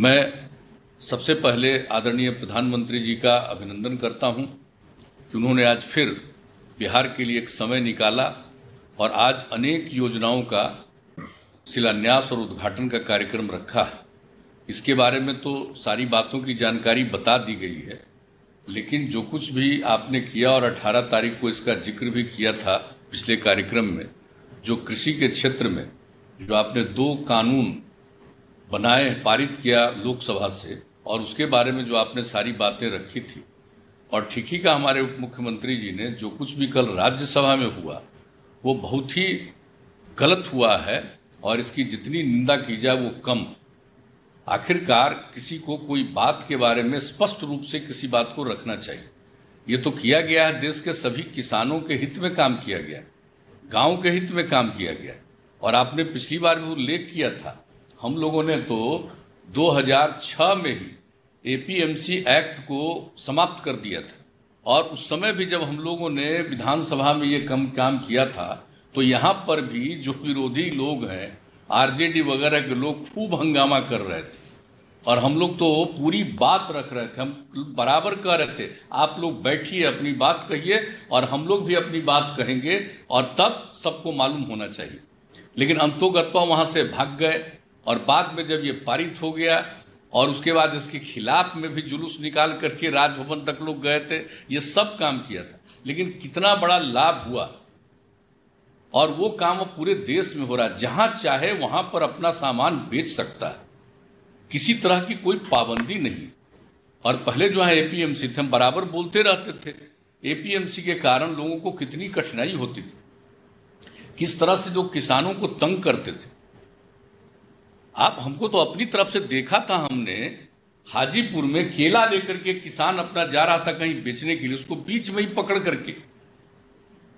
मैं सबसे पहले आदरणीय प्रधानमंत्री जी का अभिनंदन करता हूं कि उन्होंने आज फिर बिहार के लिए एक समय निकाला और आज अनेक योजनाओं का शिलान्यास और उद्घाटन का कार्यक्रम रखा है। इसके बारे में तो सारी बातों की जानकारी बता दी गई है, लेकिन जो कुछ भी आपने किया और 18 तारीख को इसका जिक्र भी किया था पिछले कार्यक्रम में, जो कृषि के क्षेत्र में जो आपने 2 कानून बनाए, पारित किया लोकसभा से, और उसके बारे में जो आपने सारी बातें रखी थी, और ठीक ही का हमारे उप मुख्यमंत्री जी ने जो कुछ भी कल राज्यसभा में हुआ वो बहुत ही गलत हुआ है और इसकी जितनी निंदा की जाए वो कम। आखिरकार किसी को कोई बात के बारे में स्पष्ट रूप से किसी बात को रखना चाहिए। ये तो किया गया है, देश के सभी किसानों के हित में काम किया गया, गांव के हित में काम किया गया। और आपने पिछली बार भी उल्लेख किया था, हम लोगों ने तो 2006 में ही एपीएमसी एक्ट को समाप्त कर दिया था, और उस समय भी जब हम लोगों ने विधानसभा में ये काम किया था तो यहाँ पर भी जो विरोधी लोग हैं, आरजेडी वगैरह के लोग खूब हंगामा कर रहे थे, और हम लोग तो पूरी बात रख रहे थे, हम बराबर कह रहे थे आप लोग बैठिए, अपनी बात कहिए और हम लोग भी अपनी बात कहेंगे और तब सबको मालूम होना चाहिए। लेकिन अंतोगत्वा वहाँ से भाग गए, और बाद में जब ये पारित हो गया और उसके बाद इसके खिलाफ में भी जुलूस निकाल करके राजभवन तक लोग गए थे, ये सब काम किया था। लेकिन कितना बड़ा लाभ हुआ, और वो काम अब पूरे देश में हो रहा है। जहां चाहे वहां पर अपना सामान बेच सकता है, किसी तरह की कोई पाबंदी नहीं। और पहले जो है एपीएमसी थे, हम बराबर बोलते रहते थे, एपीएमसी के कारण लोगों को कितनी कठिनाई होती थी, किस तरह से जो किसानों को तंग करते थे। आप हमको तो अपनी तरफ से देखा था, हमने हाजीपुर में केला लेकर के किसान अपना जा रहा था कहीं बेचने के लिए, उसको बीच में ही पकड़ करके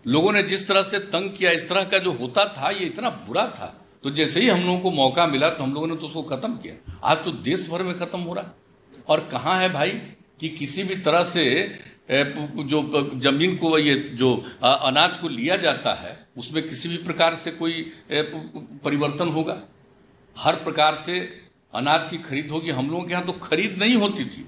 लोगों ने जिस तरह से तंग किया, इस तरह का जो होता था ये इतना बुरा था। तो जैसे ही हम लोगों को मौका मिला तो हम लोगों ने तो उसको खत्म किया। आज तो देश भर में खत्म हो रहा है। और कहाँ है भाई कि किसी भी तरह से जो जमीन को, ये जो अनाज को लिया जाता है, उसमें किसी भी प्रकार से कोई परिवर्तन होगा। हर प्रकार से अनाज की खरीद होगी। हम लोगों के यहाँ तो खरीद नहीं होती थी,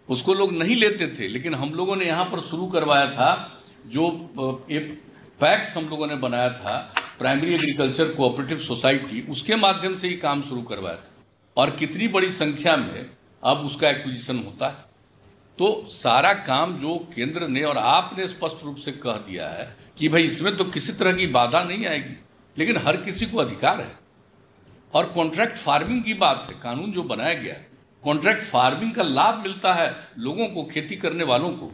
उसको लोग नहीं लेते थे, लेकिन हम लोगों ने यहाँ पर शुरू करवाया था, जो एक पैक्स हम लोगों ने बनाया था, प्राइमरी एग्रीकल्चर कोऑपरेटिव सोसाइटी, उसके माध्यम से ही काम शुरू करवाया था। और कितनी बड़ी संख्या में अब उसका एक्विजिशन होता है। तो सारा काम जो केंद्र ने और आपने स्पष्ट रूप से कह दिया है कि भाई इसमें तो किसी तरह की बाधा नहीं आएगी, लेकिन हर किसी को अधिकार है। और कॉन्ट्रैक्ट फार्मिंग की बात है, कानून जो बनाया गया है, कॉन्ट्रैक्ट फार्मिंग का लाभ मिलता है लोगों को, खेती करने वालों को।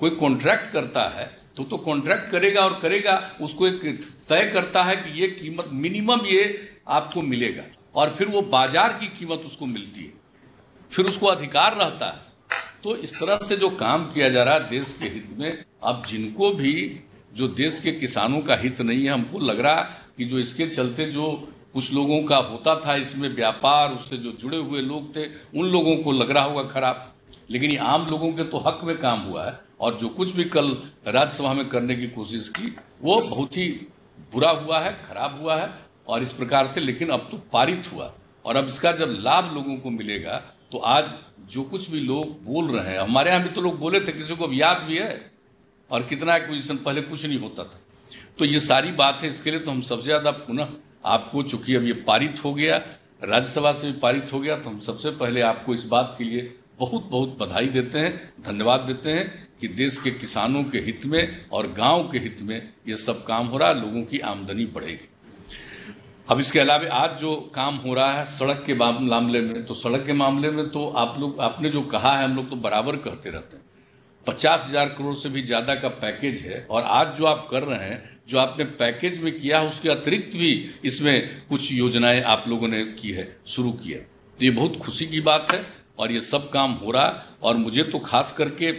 कोई कॉन्ट्रैक्ट करता है तो कॉन्ट्रैक्ट करेगा और करेगा, उसको एक तय करता है कि ये कीमत मिनिमम ये आपको मिलेगा, और फिर वो बाजार की कीमत उसको मिलती है, फिर उसको अधिकार रहता है। तो इस तरह से जो काम किया जा रहा है देश के हित में, अब जिनको भी जो देश के किसानों का हित नहीं है, हमको लग रहा कि जो इसके चलते जो कुछ लोगों का होता था इसमें व्यापार, उससे जो जुड़े हुए लोग थे, उन लोगों को लग रहा होगा खराब, लेकिन ये आम लोगों के तो हक में काम हुआ है। और जो कुछ भी कल राज्यसभा में करने की कोशिश की वो बहुत ही बुरा हुआ है, खराब हुआ है, और इस प्रकार से, लेकिन अब तो पारित हुआ, और अब इसका जब लाभ लोगों को मिलेगा तो आज जो कुछ भी लोग बोल रहे हैं, हमारे यहाँ भी तो लोग बोले थे, किसी को अब याद भी है, और कितना एक्विजिशन पहले कुछ नहीं होता था। तो ये सारी बात है, इसके लिए तो हम सबसे ज़्यादा पुनः आपको, चूंकि अब ये पारित हो गया, राज्यसभा से भी पारित हो गया, तो हम सबसे पहले आपको इस बात के लिए बहुत बहुत बधाई देते हैं, धन्यवाद देते हैं कि देश के किसानों के हित में और गांव के हित में ये सब काम हो रहा है, लोगों की आमदनी बढ़ेगी। अब इसके अलावा आज जो काम हो रहा है सड़क के मामले में, तो सड़क के मामले में तो आपने जो कहा है, हम लोग तो बराबर कहते रहते हैं, 50,000 करोड़ से भी ज़्यादा का पैकेज है। और आज जो आप कर रहे हैं, जो आपने पैकेज में किया है, उसके अतिरिक्त भी इसमें कुछ योजनाएं आप लोगों ने की है, शुरू की है। तो ये बहुत खुशी की बात है, और ये सब काम हो रहा है। और मुझे तो खास करके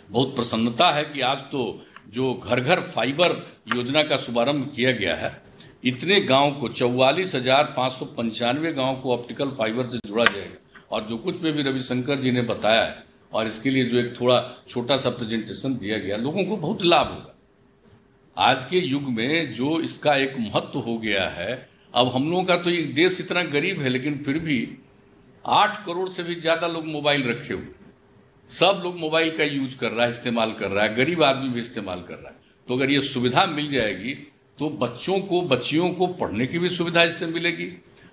बहुत प्रसन्नता है कि आज तो जो घर घर फाइबर योजना का शुभारंभ किया गया है, इतने गांव को, 44,595 गांव को ऑप्टिकल फाइबर से जोड़ा जाएगा। और जो कुछ में भी रविशंकर जी ने बताया है, और इसके लिए जो एक थोड़ा छोटा सा प्रेजेंटेशन दिया गया, लोगों को बहुत लाभ होगा। आज के युग में जो इसका एक महत्व हो गया है, अब हम लोगों का तो ये देश इतना गरीब है, लेकिन फिर भी 8 करोड़ से भी ज़्यादा लोग मोबाइल रखे हुए, सब लोग मोबाइल का यूज कर रहा है, इस्तेमाल कर रहा है, गरीब आदमी भी इस्तेमाल कर रहा है। तो अगर ये सुविधा मिल जाएगी तो बच्चों को, बच्चियों को पढ़ने की भी सुविधा इससे मिलेगी।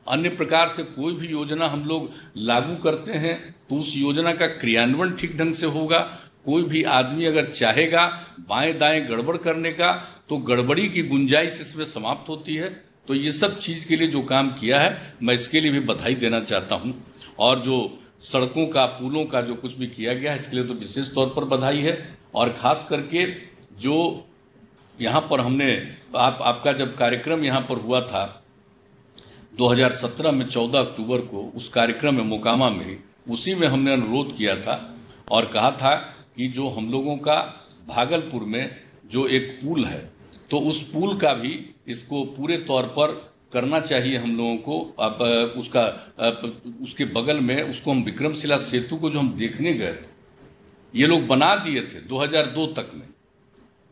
अन्य प्रकार से कोई भी योजना हम लोग लागू करते हैं तो उस योजना का क्रियान्वयन ठीक ढंग से होगा। कोई भी आदमी अगर चाहेगा बाएं दाएं गड़बड़ करने का तो गड़बड़ी की गुंजाइश इसमें समाप्त होती है। तो ये सब चीज़ के लिए जो काम किया है मैं इसके लिए भी बधाई देना चाहता हूँ। और जो सड़कों का, पुलों का जो कुछ भी किया गया है इसके लिए तो विशेष तौर पर बधाई है। और ख़ास करके जो यहाँ पर हमने आपका जब कार्यक्रम यहाँ पर हुआ था 2017 में 14 अक्टूबर को, उस कार्यक्रम में मोकामा में, उसी में हमने अनुरोध किया था और कहा था कि जो हम लोगों का भागलपुर में जो एक पुल है तो उस पुल का भी इसको पूरे तौर पर करना चाहिए हम लोगों को। अब उसके बगल में उसको हम विक्रमशिला सेतु को जो हम देखने गए थे, ये लोग बना दिए थे 2002 तक में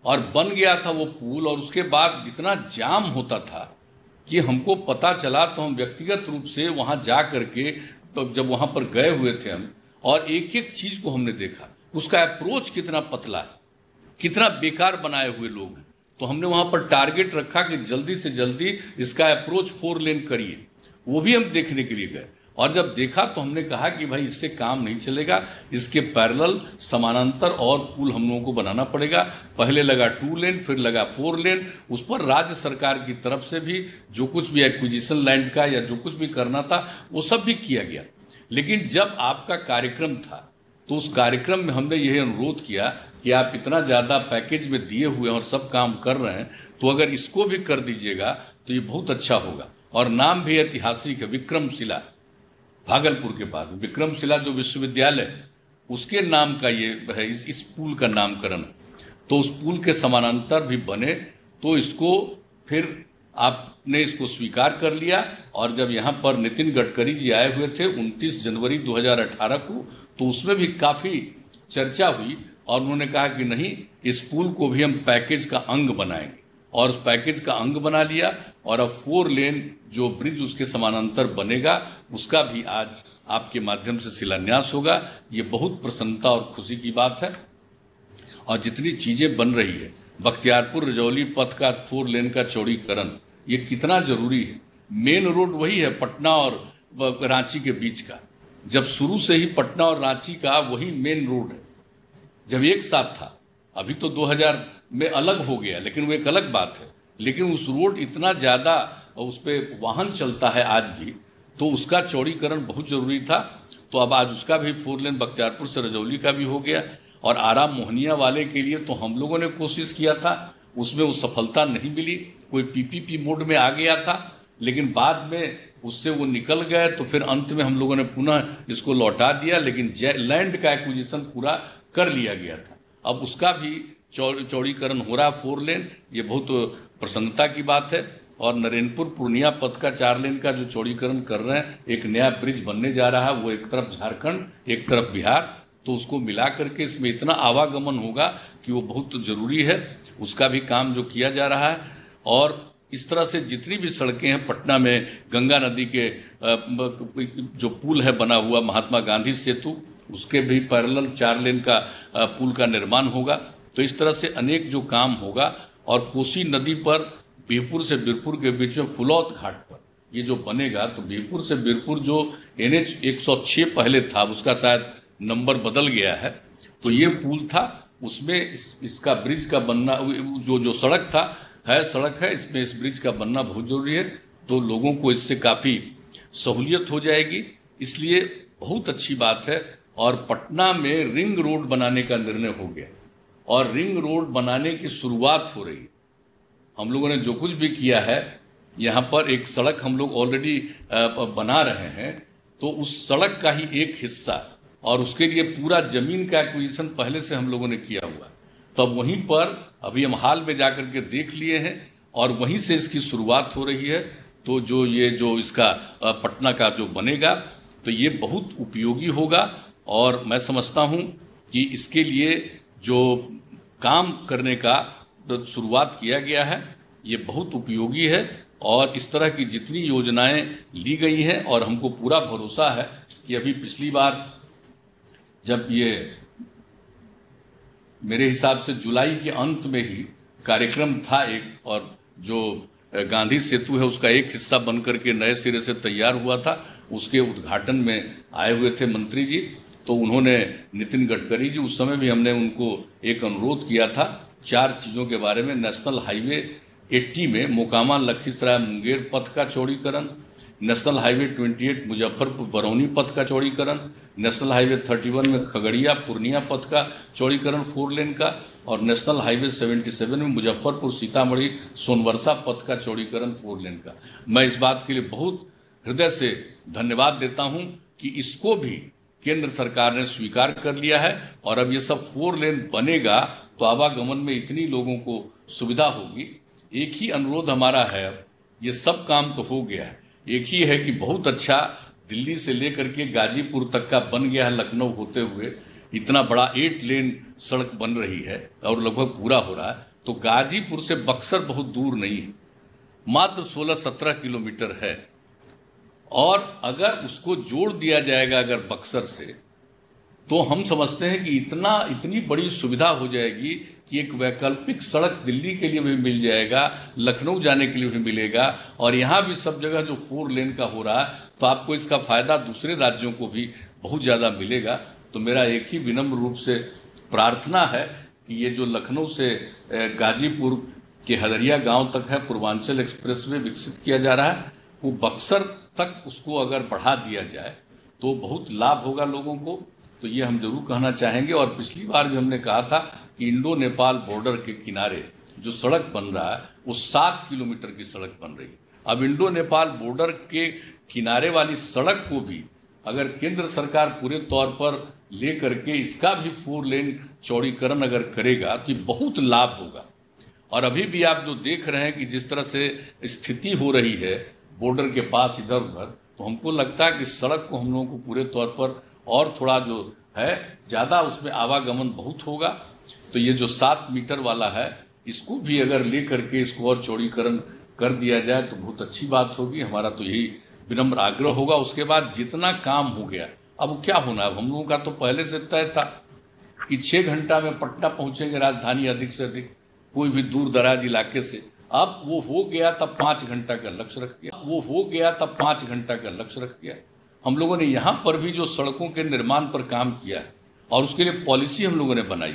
और बन गया था वो पुल, और उसके बाद इतना जाम होता था कि हमको पता चला तो हम व्यक्तिगत रूप से वहाँ जा करके, तो जब वहाँ पर गए हुए थे हम, और एक एक चीज़ को हमने देखा, उसका अप्रोच कितना पतला है, कितना बेकार बनाए हुए लोग हैं। तो हमने वहाँ पर टारगेट रखा कि जल्दी से जल्दी इसका अप्रोच 4 लेन करिए, वो भी हम देखने के लिए गए। और जब देखा तो हमने कहा कि भाई इससे काम नहीं चलेगा, इसके पैरेलल समानांतर और पुल हम लोगों को बनाना पड़ेगा। पहले लगा 2 लेन, फिर लगा 4 लेन। उस पर राज्य सरकार की तरफ से भी जो कुछ भी एक्विजिशन लैंड का या जो कुछ भी करना था वो सब भी किया गया। लेकिन जब आपका कार्यक्रम था तो उस कार्यक्रम में हमने यही अनुरोध किया कि आप इतना ज़्यादा पैकेज में दिए हुए हैं और सब काम कर रहे हैं, तो अगर इसको भी कर दीजिएगा तो ये बहुत अच्छा होगा। और नाम भी ऐतिहासिक है, विक्रमशिला, भागलपुर के पास विक्रमशिला जो विश्वविद्यालय है उसके नाम का ये है, इस पुल का नामकरण। तो उस पुल के समानांतर भी बने, तो इसको फिर आपने इसको स्वीकार कर लिया। और जब यहाँ पर नितिन गडकरी जी आए हुए थे 29 जनवरी 2018 को, तो उसमें भी काफ़ी चर्चा हुई और उन्होंने कहा कि नहीं, इस पुल को भी हम पैकेज का अंग बनाएंगे, और उस पैकेज का अंग बना लिया। और अब 4 लेन जो ब्रिज उसके समानांतर बनेगा उसका भी आज आपके माध्यम से शिलान्यास होगा। ये बहुत प्रसन्नता और खुशी की बात है। और जितनी चीज़ें बन रही है, बख्तियारपुर रजौली पथ का 4 लेन का चौड़ीकरण, ये कितना जरूरी है। मेन रोड वही है पटना और रांची के बीच का, जब शुरू से ही पटना और रांची का वही मेन रोड है, जब एक साथ था। अभी तो 2000 में अलग हो गया, लेकिन वो एक अलग बात है। लेकिन उस रोड इतना ज़्यादा उस पर वाहन चलता है आज भी, तो उसका चौड़ीकरण बहुत ज़रूरी था। तो अब आज उसका भी 4 लेन बख्तियारपुर से रजौली का भी हो गया। और आरा मोहनिया वाले के लिए तो हम लोगों ने कोशिश किया था, उसमें वो सफलता नहीं मिली, कोई पीपीपी मोड में आ गया था, लेकिन बाद में उससे वो निकल गए। तो फिर अंत में हम लोगों ने पुनः इसको लौटा दिया, लेकिन लैंड का एक्विजिशन पूरा कर लिया गया था। अब उसका भी चौड़ीकरण हो रहा 4 लेन, ये बहुत प्रसन्नता की बात है। और नरेंद्रपुर पूर्णिया पथ का 4 लेन का जो चौड़ीकरण कर रहे हैं, एक नया ब्रिज बनने जा रहा है, वो एक तरफ झारखंड एक तरफ बिहार, तो उसको मिला करके इसमें इतना आवागमन होगा कि वो बहुत ज़रूरी है। उसका भी काम जो किया जा रहा है। और इस तरह से जितनी भी सड़कें हैं, पटना में गंगा नदी के जो पुल है बना हुआ महात्मा गांधी सेतु, उसके भी पैरेलल 4 लेन का पुल का निर्माण होगा। तो इस तरह से अनेक जो काम होगा। और कोसी नदी पर बीरपुर से बीरपुर के बीच में फुलौत घाट पर ये जो बनेगा, तो बीरपुर से बीरपुर जो NH 106 पहले था, उसका शायद नंबर बदल गया है, तो ये पुल था, उसमें इसका ब्रिज का बनना, जो सड़क सड़क है, इसमें इस ब्रिज का बनना बहुत जरूरी है। तो लोगों को इससे काफ़ी सहूलियत हो जाएगी, इसलिए बहुत अच्छी बात है। और पटना में रिंग रोड बनाने का निर्णय हो गया और रिंग रोड बनाने की शुरुआत हो रही है। हम लोगों ने जो कुछ भी किया है, यहाँ पर एक सड़क हम लोग ऑलरेडी बना रहे हैं, तो उस सड़क का ही एक हिस्सा, और उसके लिए पूरा जमीन का एक्विजिशन पहले से हम लोगों ने किया हुआ। तो अब वहीं पर अभी हम हाल में जाकर के देख लिए हैं और वहीं से इसकी शुरुआत हो रही है। तो जो इसका पटना का जो बनेगा, तो ये बहुत उपयोगी होगा। और मैं समझता हूँ कि इसके लिए जो काम करने का शुरुआत किया गया है, ये बहुत उपयोगी है। और इस तरह की जितनी योजनाएं ली गई हैं, और हमको पूरा भरोसा है कि अभी पिछली बार जब ये मेरे हिसाब से जुलाई के अंत में ही कार्यक्रम था एक, और जो गांधी सेतु है उसका एक हिस्सा बन करके नए सिरे से तैयार हुआ था, उसके उद्घाटन में आए हुए थे मंत्री जी। तो उन्होंने, नितिन गडकरी जी, उस समय भी हमने उनको एक अनुरोध किया था 4 चीज़ों के बारे में। नेशनल हाईवे 80 में मोकामा लखीसराय मुंगेर पथ का चौड़ीकरण, नेशनल हाईवे 28 मुजफ्फरपुर बरौनी पथ का चौड़ीकरण, नेशनल हाईवे 31 में खगड़िया पूर्णिया पथ का चौड़ीकरण 4 लेन का, और नेशनल हाईवे 77 में मुजफ्फरपुर सीतामढ़ी सोनवर्षा पथ का चौड़ीकरण 4 लेन का। मैं इस बात के लिए बहुत हृदय से धन्यवाद देता हूं कि इसको भी केंद्र सरकार ने स्वीकार कर लिया है, और अब ये सब 4 लेन बनेगा तो आवागमन में इतनी लोगों को सुविधा होगी। एक ही अनुरोध हमारा है, अब ये सब काम तो हो गया है, एक ही है कि बहुत अच्छा दिल्ली से लेकर के गाजीपुर तक का बन गया है, लखनऊ होते हुए इतना बड़ा 8 लेन सड़क बन रही है और लगभग पूरा हो रहा है। तो गाजीपुर से बक्सर बहुत दूर नहीं है, मात्र 16-17 किलोमीटर है, और अगर उसको जोड़ दिया जाएगा अगर बक्सर से, तो हम समझते हैं कि इतनी बड़ी सुविधा हो जाएगी कि एक वैकल्पिक सड़क दिल्ली के लिए भी मिल जाएगा, लखनऊ जाने के लिए भी मिलेगा, और यहाँ भी सब जगह जो 4 लेन का हो रहा है, तो आपको इसका फायदा दूसरे राज्यों को भी बहुत ज़्यादा मिलेगा। तो मेरा एक ही विनम्र रूप से प्रार्थना है कि ये जो लखनऊ से गाजीपुर के हदरिया गांव तक है पूर्वांचल एक्सप्रेसवे विकसित किया जा रहा है, वो बक्सर तक उसको अगर बढ़ा दिया जाए तो बहुत लाभ होगा लोगों को। तो ये हम जरूर कहना चाहेंगे। और पिछली बार भी हमने कहा था कि इंडो नेपाल बॉर्डर के किनारे जो सड़क बन रहा है वो 7 किलोमीटर की सड़क बन रही है। अब इंडो नेपाल बॉर्डर के किनारे वाली सड़क को भी अगर केंद्र सरकार पूरे तौर पर ले करके इसका भी 4 लेन चौड़ीकरण अगर करेगा तो बहुत लाभ होगा। और अभी भी आप जो देख रहे हैं कि जिस तरह से स्थिति हो रही है बॉर्डर के पास इधर उधर, तो हमको लगता है कि सड़क को हम लोगों को पूरे तौर पर और थोड़ा जो है ज़्यादा उसमें आवागमन बहुत होगा। तो ये जो 7 मीटर वाला है इसको भी अगर ले करके इसको और चौड़ीकरण कर दिया जाए तो बहुत अच्छी बात होगी। हमारा तो यही विनम्र आग्रह होगा। उसके बाद जितना काम हो गया, अब क्या होना है, हम लोगों का तो पहले से तय था कि 6 घंटा में पटना पहुंचेंगे राजधानी अधिक से अधिक कोई भी दूर दराज इलाके से। अब वो हो गया तब 5 घंटा का लक्ष्य रख दिया। हम लोगों ने यहाँ पर भी जो सड़कों के निर्माण पर काम किया है और उसके लिए पॉलिसी हम लोगों ने बनाई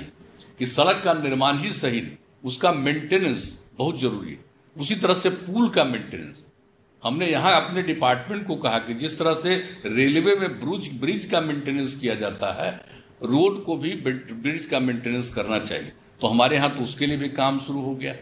कि सड़क का निर्माण ही सही नहीं, उसका मेंटेनेंस बहुत जरूरी है। उसी तरह से पुल का मेंटेनेंस हमने यहाँ अपने डिपार्टमेंट को कहा कि जिस तरह से रेलवे में ब्रिज का मेंटेनेंस किया जाता है, रोड को भी ब्रिज का मेंटेनेंस करना चाहिए। तो हमारे यहाँ तो उसके लिए भी काम शुरू हो गया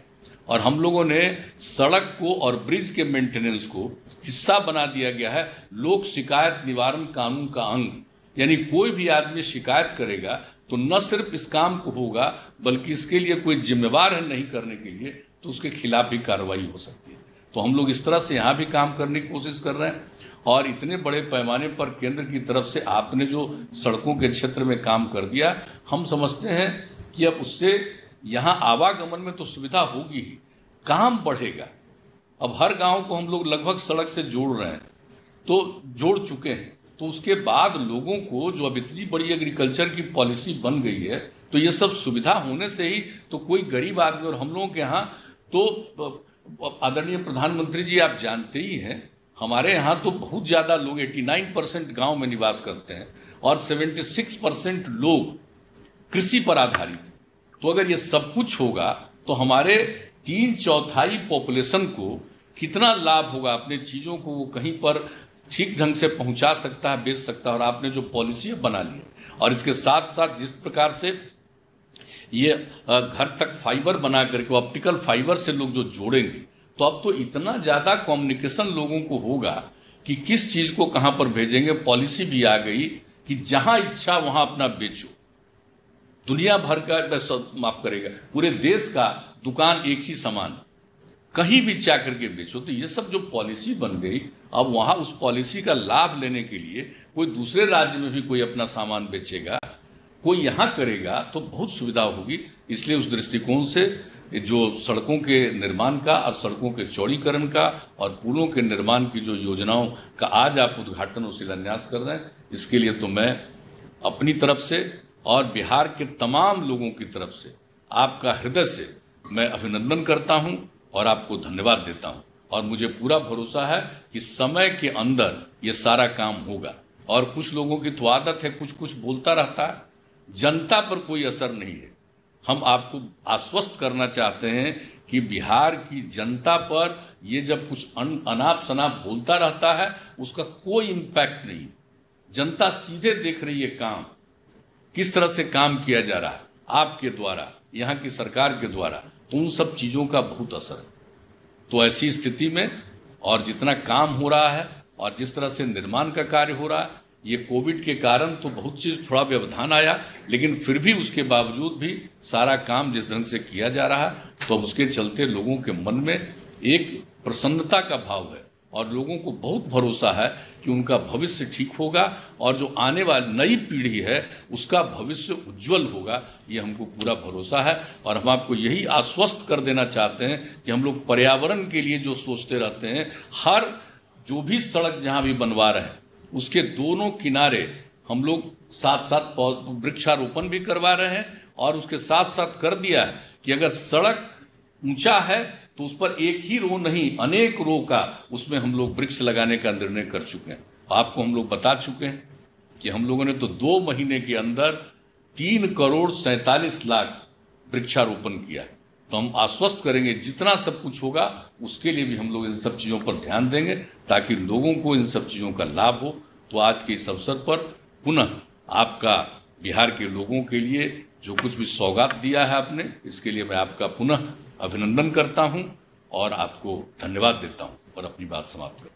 और हम लोगों ने सड़क को और ब्रिज के मेंटेनेंस को हिस्सा बना दिया गया है लोक शिकायत निवारण कानून का अंग। यानी कोई भी आदमी शिकायत करेगा तो न सिर्फ इस काम को होगा बल्कि इसके लिए कोई जिम्मेवार है नहीं करने के लिए तो उसके खिलाफ भी कार्रवाई हो सकती है। तो हम लोग इस तरह से यहाँ भी काम करने की कोशिश कर रहे हैं। और इतने बड़े पैमाने पर केंद्र की तरफ से आपने जो सड़कों के क्षेत्र में काम कर दिया, हम समझते हैं कि अब उससे यहाँ आवागमन में तो सुविधा होगी ही, काम बढ़ेगा। अब हर गांव को हम लोग लगभग सड़क से जोड़ रहे हैं, तो जोड़ चुके हैं। तो उसके बाद लोगों को जो अब इतनी बड़ी एग्रीकल्चर की पॉलिसी बन गई है, तो ये सब सुविधा होने से ही तो कोई गरीब आदमी, और हम लोगों के यहाँ तो आदरणीय प्रधानमंत्री जी आप जानते ही हैं, हमारे यहाँ तो बहुत ज़्यादा लोग 89% गाँव में निवास करते हैं और 76% लोग कृषि पर आधारित हैं। तो अगर ये सब कुछ होगा तो हमारे 3/4 पॉपुलेशन को कितना लाभ होगा, अपने चीज़ों को वो कहीं पर ठीक ढंग से पहुंचा सकता है, बेच सकता है। और आपने जो पॉलिसी बना ली है और इसके साथ साथ जिस प्रकार से ये घर तक फाइबर बना करके ऑप्टिकल फाइबर से लोग जो जोड़ेंगे, तो अब तो इतना ज़्यादा कम्युनिकेशन लोगों को होगा कि किस चीज़ को कहाँ पर भेजेंगे। पॉलिसी भी आ गई कि जहाँ इच्छा वहाँ अपना बेचो, दुनिया भर का माफ करेगा पूरे देश का दुकान एक ही सामान कहीं भी जा करके बेचो। तो ये सब जो पॉलिसी बन गई, अब वहाँ उस पॉलिसी का लाभ लेने के लिए कोई दूसरे राज्य में भी कोई अपना सामान बेचेगा, कोई यहाँ करेगा, तो बहुत सुविधा होगी। इसलिए उस दृष्टिकोण से जो सड़कों के निर्माण का और सड़कों के चौड़ीकरण का और पुलों के निर्माण की जो योजनाओं का आज आप उद्घाटन और शिलान्यास कर रहे हैं, इसके लिए तो मैं अपनी तरफ से और बिहार के तमाम लोगों की तरफ से आपका हृदय से मैं अभिनंदन करता हूं और आपको धन्यवाद देता हूं। और मुझे पूरा भरोसा है कि समय के अंदर ये सारा काम होगा। और कुछ लोगों की तो आदत है कुछ कुछ बोलता रहता है, जनता पर कोई असर नहीं है। हम आपको आश्वस्त करना चाहते हैं कि बिहार की जनता पर ये जब कुछ अनाप शनाप बोलता रहता है उसका कोई इम्पैक्ट नहीं। जनता सीधे देख रही है काम, किस तरह से काम किया जा रहा है आपके द्वारा, यहाँ की सरकार के द्वारा, तो उन सब चीज़ों का बहुत असर है। तो ऐसी स्थिति में और जितना काम हो रहा है और जिस तरह से निर्माण का कार्य हो रहा है, ये कोविड के कारण तो बहुत चीज़ थोड़ा व्यवधान आया, लेकिन फिर भी उसके बावजूद भी सारा काम जिस ढंग से किया जा रहा है, तो उसके चलते लोगों के मन में एक प्रसन्नता का भाव है और लोगों को बहुत भरोसा है कि उनका भविष्य ठीक होगा और जो आने वाली नई पीढ़ी है उसका भविष्य उज्जवल होगा, ये हमको पूरा भरोसा है। और हम आपको यही आश्वस्त कर देना चाहते हैं कि हम लोग पर्यावरण के लिए जो सोचते रहते हैं, हर जो भी सड़क जहाँ भी बनवा रहे हैं उसके दोनों किनारे हम लोग साथ साथ वृक्षारोपण भी करवा रहे हैं और उसके साथ साथ कर दिया है कि अगर सड़क ऊंचा है तो उस पर एक ही रो नहीं अनेक रो का उसमें हम लोग वृक्ष लगाने का निर्णय कर चुके हैं। आपको हम लोग बता चुके हैं कि हम लोगों ने तो 2 महीने के अंदर 3,47,00,000 वृक्षारोपण किया है। तो हम आश्वस्त करेंगे जितना सब कुछ होगा उसके लिए भी हम लोग इन सब चीज़ों पर ध्यान देंगे ताकि लोगों को इन सब चीज़ों का लाभ हो। तो आज के इस अवसर पर पुनः आपका बिहार के लोगों के लिए जो कुछ भी सौगात दिया है आपने, इसके लिए मैं आपका पुनः अभिनंदन करता हूं और आपको धन्यवाद देता हूं और अपनी बात समाप्त करता हूं।